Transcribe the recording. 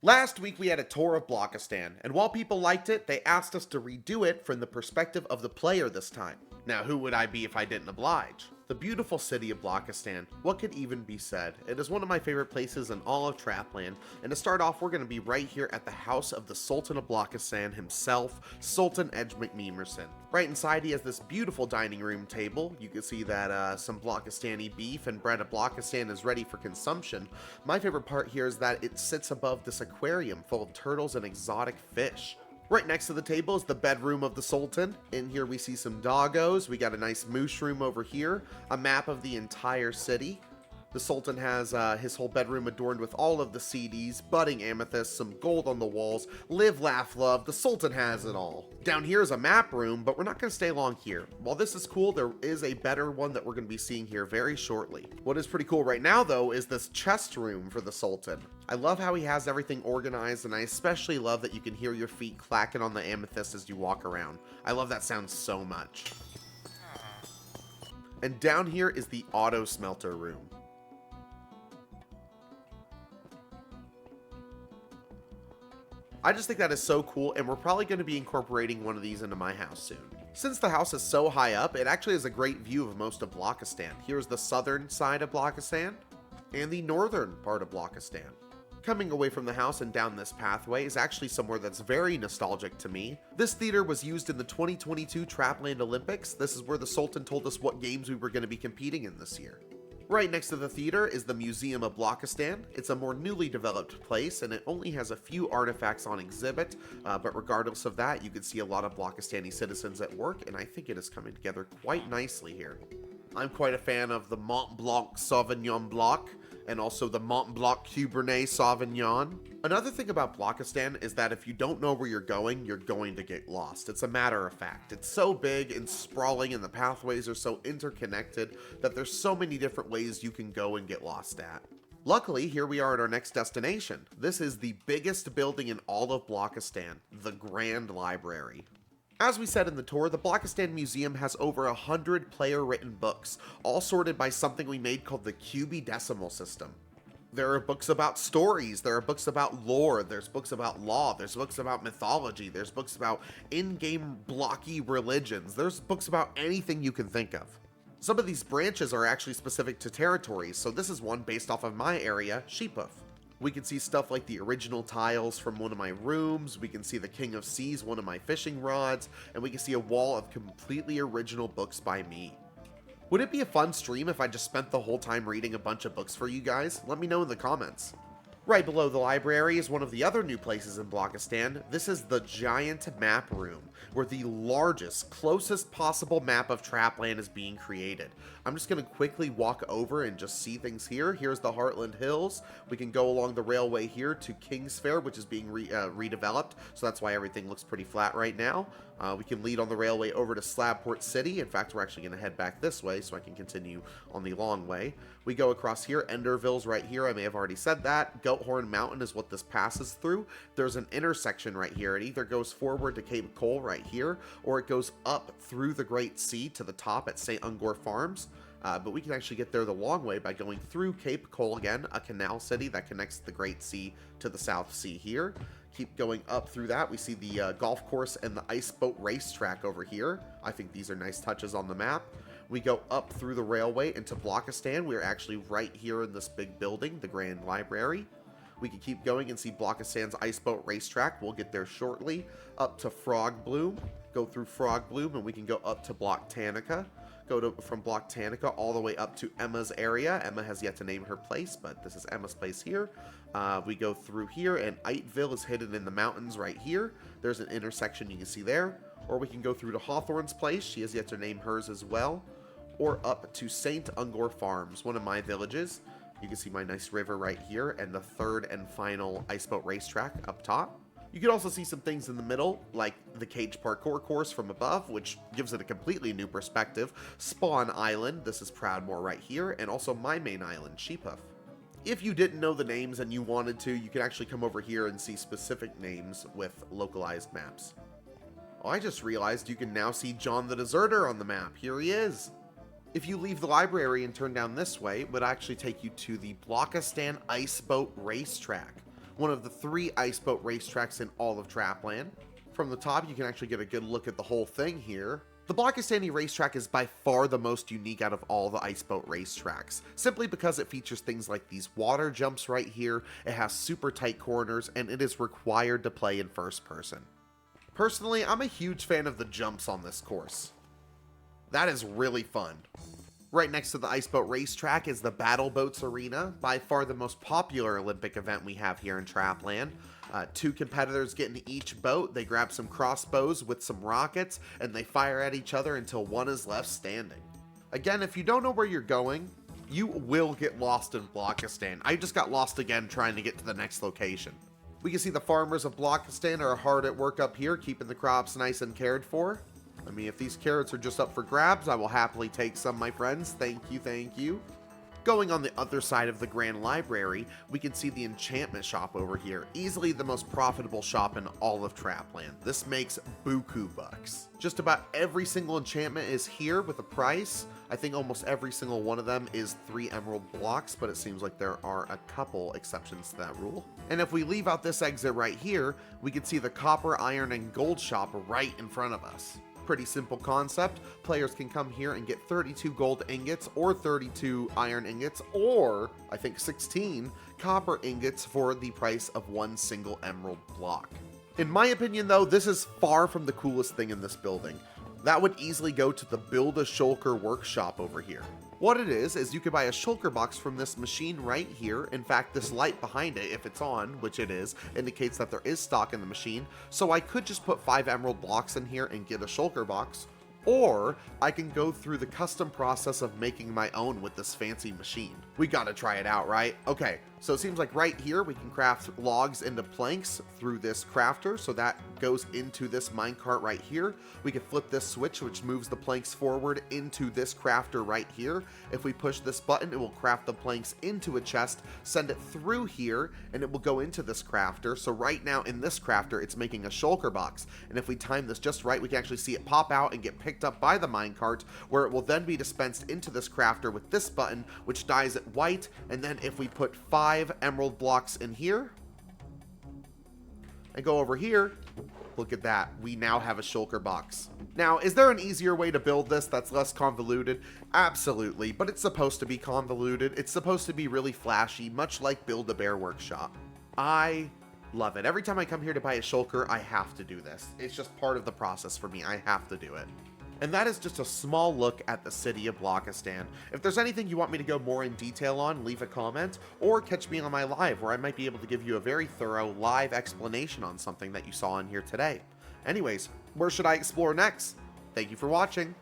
Last week we had a tour of Blockistan, and while people liked it, they asked us to redo it from the perspective of the player this time. Now, who would I be if I didn't oblige? The beautiful city of Blockistan, what could even be said? It is one of my favorite places in all of Trapland, and to start off, we're going to be right here at the house of the Sultan of Blockistan himself, Sultan Edge McMemerson. Right inside, he has this beautiful dining room table. You can see that some Blockistani beef and bread of Blockistan is ready for consumption. My favorite part here is that it sits above this aquarium full of turtles and exotic fish. Right next to the table is the bedroom of the Sultan. In here we see some doggos, we got a nice moose room over here, a map of the entire city. The Sultan has his whole bedroom adorned with all of the CDs, budding amethyst, some gold on the walls, live, laugh, love, the Sultan has it all. Down here is a map room, but we're not going to stay long here. While this is cool, there is a better one that we're going to be seeing here very shortly. What is pretty cool right now, though, is this chest room for the Sultan. I love how he has everything organized, and I especially love that you can hear your feet clacking on the amethyst as you walk around. I love that sound so much. And down here is the auto smelter room. I just think that is so cool, and we're probably going to be incorporating one of these into my house soon. Since the house is so high up, it actually has a great view of most of Blockistan. Here's the southern side of Blockistan, and the northern part of Blockistan. Coming away from the house and down this pathway is actually somewhere that's very nostalgic to me. This theater was used in the 2022 Trapland Olympics. This is where the Sultan told us what games we were going to be competing in this year. Right next to the theater is the Museum of Blockistan. It's a more newly developed place, and it only has a few artifacts on exhibit, but regardless of that, you can see a lot of Blockistani citizens at work, and I think it is coming together quite nicely here. I'm quite a fan of the Mont Blanc Sauvignon Blanc, and also the Mont Blanc Cabernet Sauvignon. Another thing about Blockistan is that if you don't know where you're going to get lost. It's a matter of fact. It's so big and sprawling, and the pathways are so interconnected that there's so many different ways you can go and get lost at. Luckily, here we are at our next destination. This is the biggest building in all of Blockistan, the Grand Library. As we said in the tour, the Blockistan Museum has over 100 player-written books, all sorted by something we made called the QB Decimal System. There are books about stories, there are books about lore, there's books about law, there's books about mythology, there's books about in-game blocky religions, there's books about anything you can think of. Some of these branches are actually specific to territories, so this is one based off of my area, Sheephoof. We can see stuff like the original tiles from one of my rooms, we can see the King of Seas, one of my fishing rods, and we can see a wall of completely original books by me. Would it be a fun stream if I just spent the whole time reading a bunch of books for you guys? Let me know in the comments. Right below the library is one of the other new places in Blockistan. This is the giant map room, where the largest, closest possible map of Trapland is being created. I'm just going to quickly walk over and just see things here. Here's the Heartland Hills. We can go along the railway here to King's Fair, which is being redeveloped, so that's why everything looks pretty flat right now. We can lead on the railway over to Slabport City. In fact, we're actually going to head back this way so I can continue on the long way. We go across here. Enderville's right here. I may have already said that. Goathorn Mountain is what this passes through. There's an intersection right here. It either goes forward to Cape Coal right here, or it goes up through the Great Sea to the top at St. Ungor Farms. But we can actually get there the long way by going through Cape Coal again, a canal city that connects the Great Sea to the South Sea here. Keep going up through that. We see the golf course and the ice boat racetrack over here. I think these are nice touches on the map. We go up through the railway into Blockistan. We're actually right here in this big building, the Grand Library. We can keep going and see Blockistan's ice boat racetrack. We'll get there shortly. Up to Frog Bloom. Go through Frog Bloom and we can go up to Blocktanica. From Blocktanica all the way up to Emma's area. Emma has yet to name her place, but this is Emma's place here. We go through here, and Iteville is hidden in the mountains right here. There's an intersection you can see there. Or we can go through to Hawthorne's place. She has yet to name hers as well. Or up to St. Ungor Farms, one of my villages. You can see my nice river right here, and the third and final iceboat racetrack up top. You can also see some things in the middle, like the cage parkour course from above, which gives it a completely new perspective. Spawn Island, this is Proudmoore right here, and also my main island, Sheephoof. If you didn't know the names and you wanted to, you can actually come over here and see specific names with localized maps. Oh, I just realized you can now see John the Deserter on the map. Here he is. If you leave the library and turn down this way, it would actually take you to the Blockistan Ice Boat Racetrack. one of the 3 ice boat racetracks in all of Trapland. From the top, you can actually get a good look at the whole thing here. The Blockistan racetrack is by far the most unique out of all the ice boat racetracks, simply because it features things like these water jumps right here, it has super tight corners, and it is required to play in first person. Personally, I'm a huge fan of the jumps on this course. That is really fun. Right next to the ice boat racetrack is the Battle Boats Arena, by far the most popular Olympic event we have here in Trapland. 2 competitors get in each boat, they grab some crossbows with some rockets, and they fire at each other until one is left standing. Again, if you don't know where you're going, you will get lost in Blockistan. I just got lost again trying to get to the next location. We can see the farmers of Blockistan are hard at work up here, keeping the crops nice and cared for. I mean, if these carrots are just up for grabs, I will happily take some, my friends. Thank you, thank you. Going on the other side of the Grand Library, we can see the enchantment shop over here, easily the most profitable shop in all of Trapland. This makes buku bucks. Just about every single enchantment is here with a price. I think almost every single one of them is 3 emerald blocks, but it seems like there are a couple exceptions to that rule. And if we leave out this exit right here, we can see the copper, iron, and gold shop right in front of us. Pretty simple concept. Players can come here and get 32 gold ingots or 32 iron ingots or I think 16 copper ingots for the price of 1 single emerald block. In my opinion though, this is far from the coolest thing in this building. That would easily go to the Build a Shulker workshop over here. What it is you could buy a shulker box from this machine right here. In fact, this light behind it, if it's on, which it is, indicates that there is stock in the machine. So I could just put 5 emerald blocks in here and get a shulker box. Or I can go through the custom process of making my own with this fancy machine. We gotta try it out, right? Okay, so it seems like right here we can craft logs into planks through this crafter, so that goes into this minecart right here. We can flip this switch which moves the planks forward into this crafter right here. If we push this button, it will craft the planks into a chest, send it through here, and it will go into this crafter. So right now in this crafter it's making a shulker box, and if we time this just right, we can actually see it pop out and get picked up by the minecart, where it will then be dispensed into this crafter with this button, which dyes it white. And then if we put 5 emerald blocks in here and go over here, look at that, we now have a shulker box. Now, is there an easier way to build this that's less convoluted? Absolutely, but it's supposed to be convoluted. It's supposed to be really flashy, much like Build-A-Bear Workshop. I love it. Every time I come here to buy a shulker, I have to do this. It's just part of the process for me. I have to do it. And that is just a small look at the city of Blockistan. If there's anything you want me to go more in detail on, leave a comment, or catch me on my live where I might be able to give you a very thorough live explanation on something that you saw in here today. Anyways, where should I explore next? Thank you for watching.